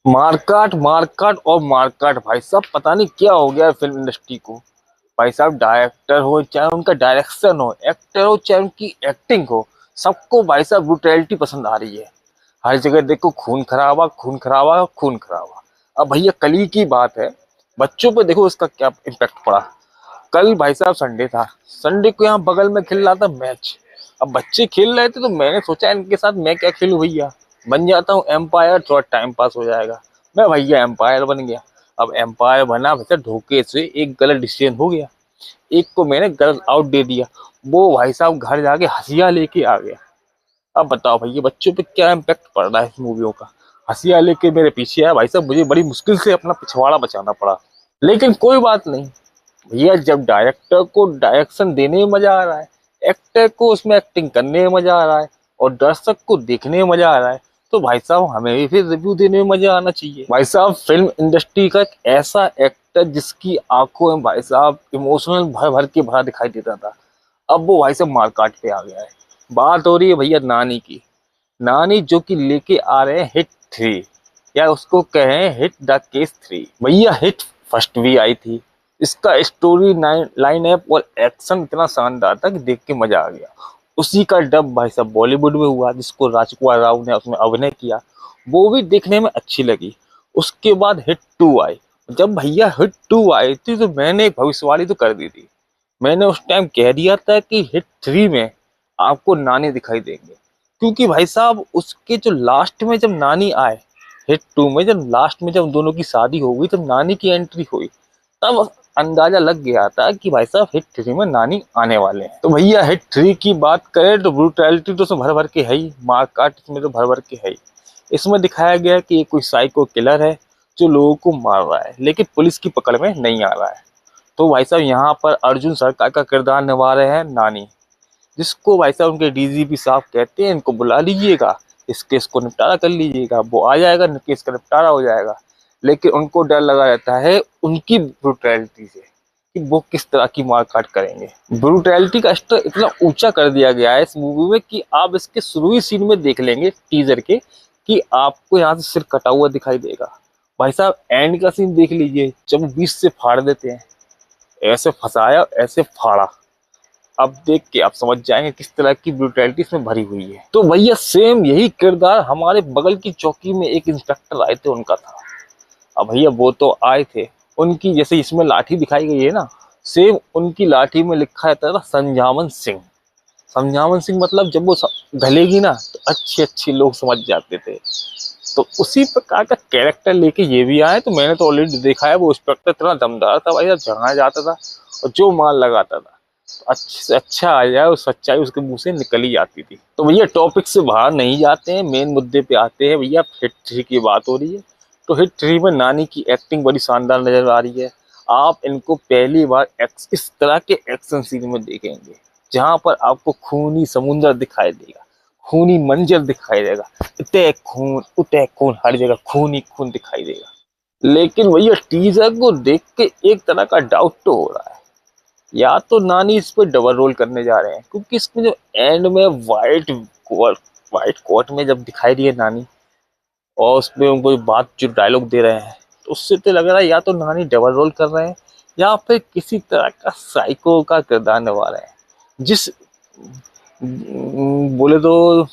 मारकाट मारकाट और मारकाट भाई साहब, पता नहीं क्या हो गया है फिल्म इंडस्ट्री को। भाई साहब, डायरेक्टर हो चाहे उनका डायरेक्शन हो, एक्टर हो चाहे उनकी एक्टिंग हो, सबको भाई साहब ब्रुटैलिटी पसंद आ रही है। हर जगह देखो खून खराबा खून खराबा खून खराबा। अब भैया कल ही की बात है, बच्चों पे देखो इसका क्या इम्पैक्ट पड़ा। कल भाई साहब संडे था। संडे को यहाँ बगल में खेल रहा था मैच। अब बच्चे खेल रहे थे तो मैंने सोचा इनके साथ मैं क्या खेलूं भैया, बन जाता हूँ एम्पायर, थोड़ा टाइम पास हो जाएगा। मैं भैया एम्पायर बन गया। अब एम्पायर बना भैया, धोखे से एक गलत डिसीजन हो गया। एक को मैंने गलत आउट दे दिया। वो भाई साहब घर जाके हंसिया लेके आ गया। अब बताओ भैया बच्चों पे क्या इम्पैक्ट पड़ रहा है इस मूवियों का। हंसिया लेके मेरे पीछे आया भाई साहब, मुझे बड़ी मुश्किल से अपना पिछवाड़ा बचाना पड़ा। लेकिन कोई बात नहीं भैया, जब डायरेक्टर को डायरेक्शन देने में मजा आ रहा है, एक्टर को उसमें एक्टिंग करने में मजा आ रहा है, और दर्शक को देखने में मजा आ रहा है, तो भाई साहब हमें भी फिर रिव्यू देने में मजा आना चाहिए। भाई साहब, फिल्म इंडस्ट्री का एक ऐसा एक्टर जिसकी आंखों में भाई साहब इमोशनल भर भर के भरा दिखाई देता था, अब वो भाई साहब मारकाट पे आ गया है। बात हो रही है भैया नानी की। नानी जो कि लेके आ रहे हैं हिट 3, या उसको कहें हिट द केस 3। भैया हिट फर्स्ट भी आई थी। इसका स्टोरी लाइन अप और एक्शन इतना शानदार था कि देख के मजा आ गया। उसी का डब भाई साहब बॉलीवुड में हुआ, जिसको राजकुमार राव ने उसमें अभिनय किया। वो भी देखने में अच्छी लगी। उसके बाद हिट 2 आई। जब भैया हिट 2 आई थी तो मैंने एक भविष्यवाणी तो कर दी थी। मैंने उस टाइम कह दिया था कि हिट 3 में आपको नानी दिखाई देंगे। क्योंकि भाई साहब उसके जो लास्ट में जब नानी आए, हिट 2 में जब लास्ट में जब दोनों की शादी हो गई, तब नानी की एंट्री हुई, तब अंदाजा लग गया था कि भाई साहब हिट 3 में नानी आने वाले हैं। तो भैया हिट 3 की बात करें तो ब्रूटैलिटी तो उसमें भर भर के है ही, मारकाट इसमें तो भर भर के है ही। इसमें दिखाया गया कि ये कोई साइको किलर है जो लोगों को मार रहा है, लेकिन पुलिस की पकड़ में नहीं आ रहा है। तो भाई साहब यहाँ पर अर्जुन सरकार का किरदार निभा रहे हैं नानी, जिसको भाई साहब उनके डीजीपी साहब कहते हैं इनको बुला लीजिएगा, इस केस को निपटारा कर लीजिएगा। वो आ जाएगा, केस का निपटारा हो जाएगा। लेकिन उनको डर लगा रहता है उनकी ब्रुटैलिटी से कि वो किस तरह की मारकाट करेंगे। ब्रुटैलिटी का स्तर इतना ऊंचा कर दिया गया है इस मूवी में कि आप इसके शुरुआती सीन में देख लेंगे टीजर के, कि आपको यहाँ से सिर कटा हुआ दिखाई देगा। भाई साहब एंड का सीन देख लीजिए, जब बीच से फाड़ देते हैं, ऐसे फंसाया ऐसे फाड़ा। अब देख के आप समझ जाएंगे किस तरह की ब्रुटैलिटी इसमें भरी हुई है। तो भैया सेम यही किरदार हमारे बगल की चौकी में एक इंस्पेक्टर आए थे उनका था। अब भैया वो तो आए थे, उनकी जैसे इसमें लाठी दिखाई गई है ना, सेम उनकी लाठी में लिखा रहता था संजामन सिंह। संजामन सिंह मतलब जब वो घलेगी ना तो अच्छे अच्छे लोग समझ जाते थे। तो उसी प्रकार का कैरेक्टर लेके ये भी आए। तो मैंने तो ऑलरेडी देखा है, वो इंस्पेक्टर इतना दमदार था भाई, जहाँ जाता था और जो माल लगाता था, तो अच्छे से अच्छा आ जाए और सच्चाई उसके मुंह से निकल ही जाती थी। तो भैया टॉपिक से बाहर नहीं जाते हैं, मेन मुद्दे पे आते हैं। भैया हिट 3 की बात हो रही है, तो हिट 3 में नानी की एक्टिंग बड़ी शानदार नजर आ रही है। आप इनको पहली बार इस तरह के एक्शन सीन में देखेंगे, जहां पर आपको खूनी समुंदर दिखाई देगा, खूनी मंजर दिखाई देगा, इतने खून उतने खून, हर जगह खून ही खून दिखाई देगा। लेकिन भैया टीजर को देख के एक तरह का डाउट तो हो रहा है, या तो नानी इस पर डबल रोल करने जा रहे हैं। क्योंकि इसमें जो एंड में व्हाइट कोट में जब दिखाई दी है नानी, और उसमें उनको बात जो डायलॉग दे रहे हैं, तो उससे तो लग रहा है या तो नानी डबल रोल कर रहे हैं, या फिर किसी तरह का साइको का किरदार निभा रहे हैं। बोले तो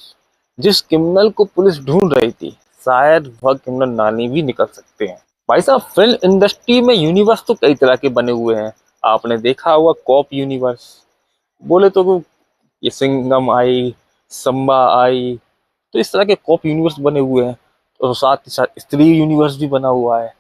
जिस क्रिमिनल को पुलिस ढूंढ रही थी, शायद वह क्रिमिनल नानी भी निकल सकते हैं। भाई साहब फिल्म इंडस्ट्री में यूनिवर्स तो कई तरह के बने हुए हैं। आपने देखा होगा कॉप यूनिवर्स, बोले तो ये सिंघम आई, संबा आई, तो इस तरह के कॉप यूनिवर्स बने हुए हैं। तो साथ ही साथ स्त्री यूनिवर्स भी बना हुआ है।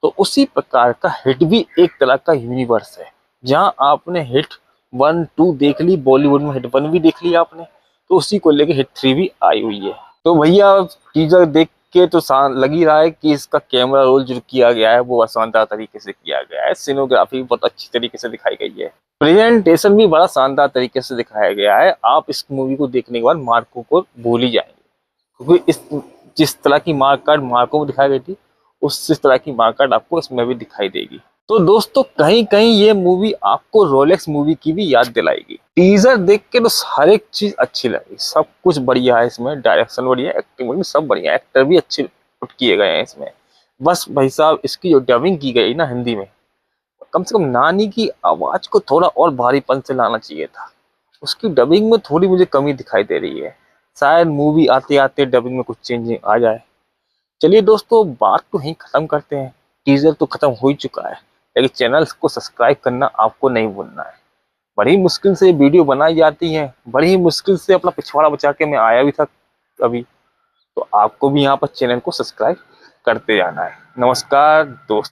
तो उसी प्रकार का हिट भी एक तरह का यूनिवर्स है, जहां आपने हिट 1 2 देख ली, बॉलीवुड में हिट 1 भी देख लिया आपने, तो उसी को लेके हिट 3 भी आई हुई है। तो भैया टीजर देख के तो लग ही रहा है कि इसका कैमरा रोल जो किया गया है वो शानदार तरीके से किया गया है, सिनेमोग्राफी बहुत अच्छी तरीके से दिखाई गई है, प्रेजेंटेशन भी बड़ा शानदार तरीके से दिखाया गया है। आप इस मूवी को देखने के बाद मार्को को भूल ही जाएंगे, क्योंकि इस जिस तरह की मार्ककाट मार्को में दिखाई गई थी, उस तरह की मार्ककाट आपको इसमें भी दिखाई देगी। तो दोस्तों कहीं कहीं ये मूवी आपको रोलेक्स मूवी की भी याद दिलाएगी। टीजर देख के तो हर एक चीज अच्छी लगी, सब कुछ बढ़िया है इसमें, डायरेक्शन बढ़िया, एक्टिंग बढ़िया, सब बढ़िया, एक्टर भी अच्छे पुट किए गए हैं इसमें। बस भाई साहब इसकी जो डबिंग की गई ना हिंदी में, कम से कम नानी की आवाज को थोड़ा और भारीपन से लाना चाहिए था। उसकी डबिंग में थोड़ी मुझे कमी दिखाई दे रही है। शायद मूवी आते आते डबिंग में कुछ चेंजिंग आ जाए। चलिए दोस्तों, बात तो यहीं खत्म करते हैं। टीजर तो खत्म हो ही चुका है, लेकिन चैनल को सब्सक्राइब करना आपको नहीं भूलना है। बड़ी मुश्किल से वीडियो बनाई जाती है, बड़ी ही मुश्किल से अपना पिछवाड़ा बचा के मैं आया भी था अभी। तो आपको भी यहाँ पर चैनल को सब्सक्राइब करते जाना है। नमस्कार दोस्तों।